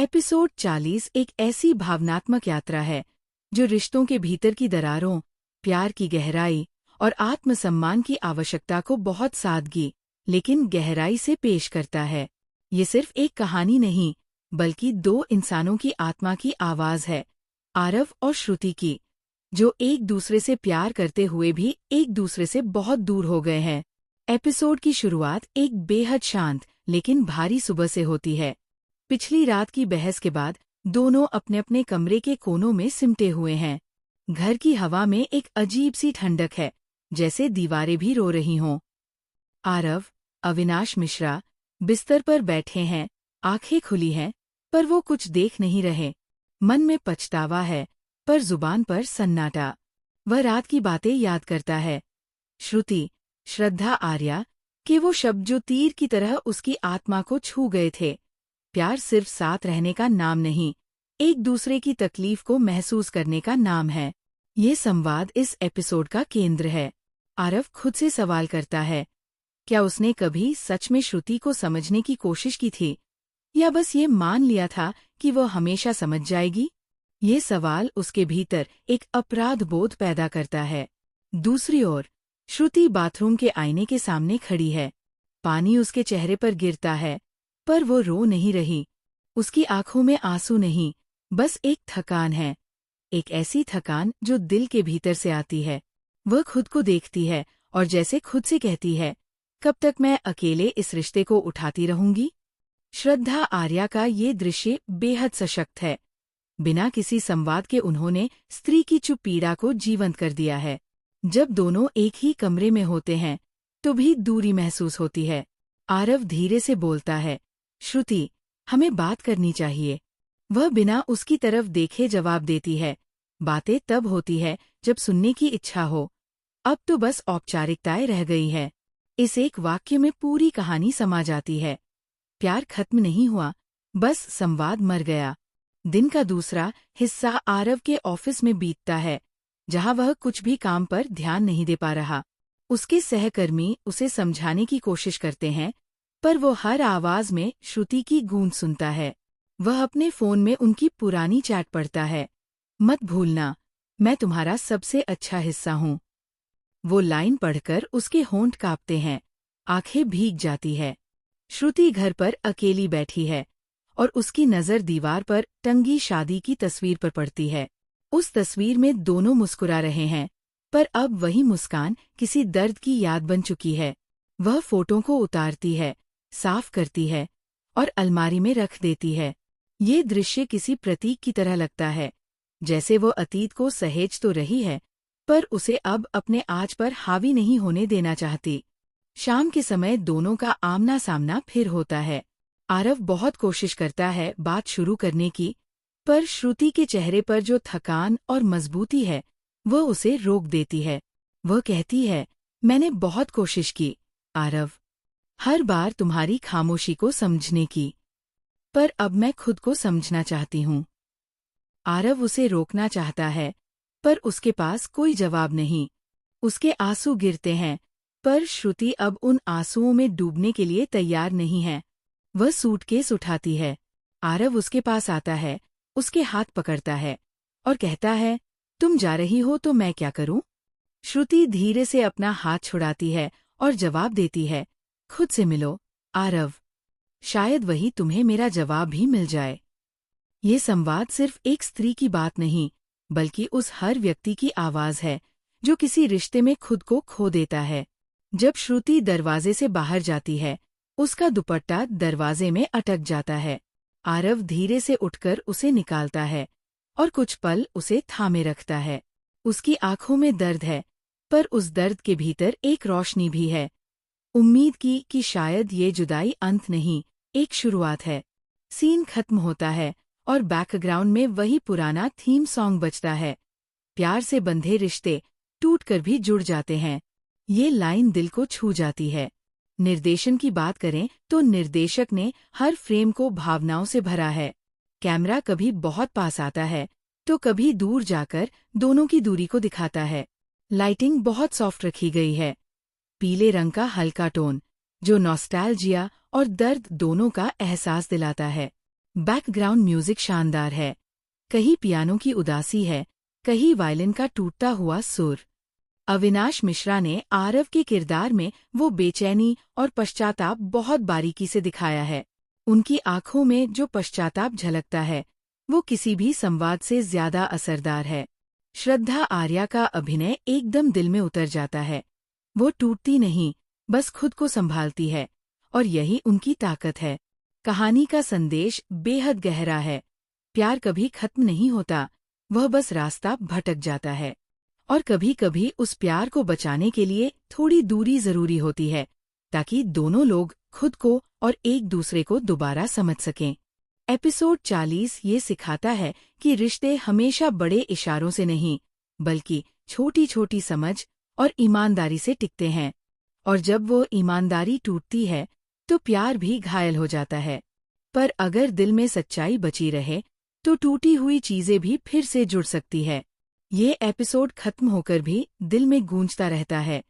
Episode 40 एक ऐसी भावनात्मक यात्रा है जो रिश्तों के भीतर की दरारों, प्यार की गहराई और आत्मसम्मान की आवश्यकता को बहुत सादगी लेकिन गहराई से पेश करता है। ये सिर्फ एक कहानी नहीं, बल्कि दो इंसानों की आत्मा की आवाज है, आरव और श्रुति की, जो एक दूसरे से प्यार करते हुए भी एक दूसरे से बहुत दूर हो गए हैं। एपिसोड की शुरुआत एक बेहद शांत लेकिन भारी सुबह से होती है। पिछली रात की बहस के बाद दोनों अपने अपने कमरे के कोनों में सिमटे हुए हैं। घर की हवा में एक अजीब सी ठंडक है, जैसे दीवारें भी रो रही हों। आरव, अविनाश मिश्रा बिस्तर पर बैठे हैं, आंखें खुली हैं, पर वो कुछ देख नहीं रहे। मन में पछतावा है, पर जुबान पर सन्नाटा। वह रात की बातें याद करता है। श्रुति, श्रद्धा, आर्या के वो शब्द जो तीर की तरह उसकी आत्मा को छू गए थे। प्यार सिर्फ साथ रहने का नाम नहीं, एक दूसरे की तकलीफ को महसूस करने का नाम है। ये संवाद इस एपिसोड का केंद्र है। आरव खुद से सवाल करता है, क्या उसने कभी सच में श्रुति को समझने की कोशिश की थी, या बस ये मान लिया था कि वो हमेशा समझ जाएगी? ये सवाल उसके भीतर एक अपराध बोध पैदा करता है। दूसरी ओर, श्रुति बाथरूम के आईने के सामने खड़ी है। पानी उसके चेहरे पर गिरता है, पर वो रो नहीं रही। उसकी आंखों में आंसू नहीं, बस एक थकान है। एक ऐसी थकान जो दिल के भीतर से आती है। वह खुद को देखती है और जैसे खुद से कहती है, कब तक मैं अकेले इस रिश्ते को उठाती रहूंगी? श्रद्धा, आर्या का ये दृश्य बेहद सशक्त है। बिना किसी संवाद के उन्होंने स्त्री की चुप पीड़ा को जीवंत कर दिया है। जब दोनों एक ही कमरे में होते हैं, तो भी दूरी महसूस होती है। आरव धीरे से बोलता है, श्रुति, हमें बात करनी चाहिए। वह बिना उसकी तरफ देखे जवाब देती है, बातें तब होती है जब सुनने की इच्छा हो। अब तो बस औपचारिकताएं रह गई है। इस एक वाक्य में पूरी कहानी समा जाती है। प्यार खत्म नहीं हुआ, बस संवाद मर गया। दिन का दूसरा हिस्सा आरव के ऑफिस में बीतता है, जहां वह कुछ भी काम पर ध्यान नहीं दे पा रहा। उसके सहकर्मी उसे समझाने की कोशिश करते हैं, पर वो हर आवाज में श्रुति की गूंज सुनता है। वह अपने फोन में उनकी पुरानी चैट पढ़ता है। मत भूलना, मैं तुम्हारा सबसे अच्छा हिस्सा हूँ। वो लाइन पढ़कर उसके होंठ कांपते हैं, आंखें भीग जाती है। श्रुति घर पर अकेली बैठी है और उसकी नज़र दीवार पर टंगी शादी की तस्वीर पर पड़ती है। उस तस्वीर में दोनों मुस्कुरा रहे हैं, पर अब वही मुस्कान किसी दर्द की याद बन चुकी है। वह फोटो को उतारती है, साफ करती है और अलमारी में रख देती है। ये दृश्य किसी प्रतीक की तरह लगता है, जैसे वो अतीत को सहेज तो रही है, पर उसे अब अपने आज पर हावी नहीं होने देना चाहती। शाम के समय दोनों का आमना सामना फिर होता है। आरव बहुत कोशिश करता है बात शुरू करने की, पर श्रुति के चेहरे पर जो थकान और मजबूती है, वह उसे रोक देती है। वह कहती है, मैंने बहुत कोशिश की, आरव, हर बार तुम्हारी खामोशी को समझने की, पर अब मैं खुद को समझना चाहती हूँ। आरव उसे रोकना चाहता है, पर उसके पास कोई जवाब नहीं। उसके आंसू गिरते हैं, पर श्रुति अब उन आंसुओं में डूबने के लिए तैयार नहीं है। वह सूटकेस उठाती है। आरव उसके पास आता है, उसके हाथ पकड़ता है और कहता है, तुम जा रही हो तो मैं क्या करूं? श्रुति धीरे से अपना हाथ छुड़ाती है और जवाब देती है, खुद से मिलो, आरव। शायद वही तुम्हें मेरा जवाब भी मिल जाए। ये संवाद सिर्फ एक स्त्री की बात नहीं, बल्कि उस हर व्यक्ति की आवाज है जो किसी रिश्ते में खुद को खो देता है। जब श्रुति दरवाजे से बाहर जाती है, उसका दुपट्टा दरवाजे में अटक जाता है। आरव धीरे से उठकर उसे निकालता है और कुछ पल उसे थामे रखता है। उसकी आंखों में दर्द है, पर उस दर्द के भीतर एक रोशनी भी है। उम्मीद की कि शायद ये जुदाई अंत नहीं, एक शुरुआत है। सीन खत्म होता है और बैकग्राउंड में वही पुराना थीम सॉन्ग बजता है। प्यार से बंधे रिश्ते टूटकर भी जुड़ जाते हैं। ये लाइन दिल को छू जाती है। निर्देशन की बात करें तो निर्देशक ने हर फ्रेम को भावनाओं से भरा है। कैमरा कभी बहुत पास आता है, तो कभी दूर जाकर दोनों की दूरी को दिखाता है। लाइटिंग बहुत सॉफ्ट रखी गई है। पीले रंग का हल्का टोन, जो नॉस्टैल्जिया और दर्द दोनों का एहसास दिलाता है। बैकग्राउंड म्यूजिक शानदार है, कहीं पियानो की उदासी है, कहीं वायलिन का टूटता हुआ सुर। अविनाश मिश्रा ने आरव के किरदार में वो बेचैनी और पश्चाताप बहुत बारीकी से दिखाया है। उनकी आंखों में जो पश्चाताप झलकता है वो किसी भी संवाद से ज्यादा असरदार है। श्रद्धा आर्या का अभिनय एकदम दिल में उतर जाता है। वो टूटती नहीं, बस खुद को संभालती है, और यही उनकी ताकत है। कहानी का संदेश बेहद गहरा है। प्यार कभी खत्म नहीं होता, वह बस रास्ता भटक जाता है। और कभी कभी उस प्यार को बचाने के लिए थोड़ी दूरी जरूरी होती है, ताकि दोनों लोग खुद को और एक दूसरे को दोबारा समझ सकें। एपिसोड 40 ये सिखाता है कि रिश्ते हमेशा बड़े इशारों से नहीं, बल्कि छोटी छोटी समझ और ईमानदारी से टिकते हैं। और जब वो ईमानदारी टूटती है तो प्यार भी घायल हो जाता है। पर अगर दिल में सच्चाई बची रहे तो टूटी हुई चीजें भी फिर से जुड़ सकती है। ये एपिसोड खत्म होकर भी दिल में गूंजता रहता है,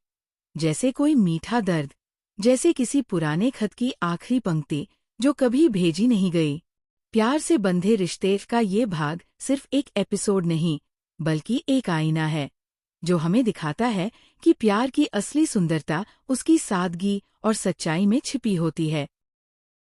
जैसे कोई मीठा दर्द, जैसे किसी पुराने खत की आखिरी पंक्ति जो कभी भेजी नहीं गई। प्यार से बंधे रिश्ते का ये भाग सिर्फ एक एपिसोड नहीं, बल्कि एक आईना है, जो हमें दिखाता है कि प्यार की असली सुंदरता उसकी सादगी और सच्चाई में छिपी होती है।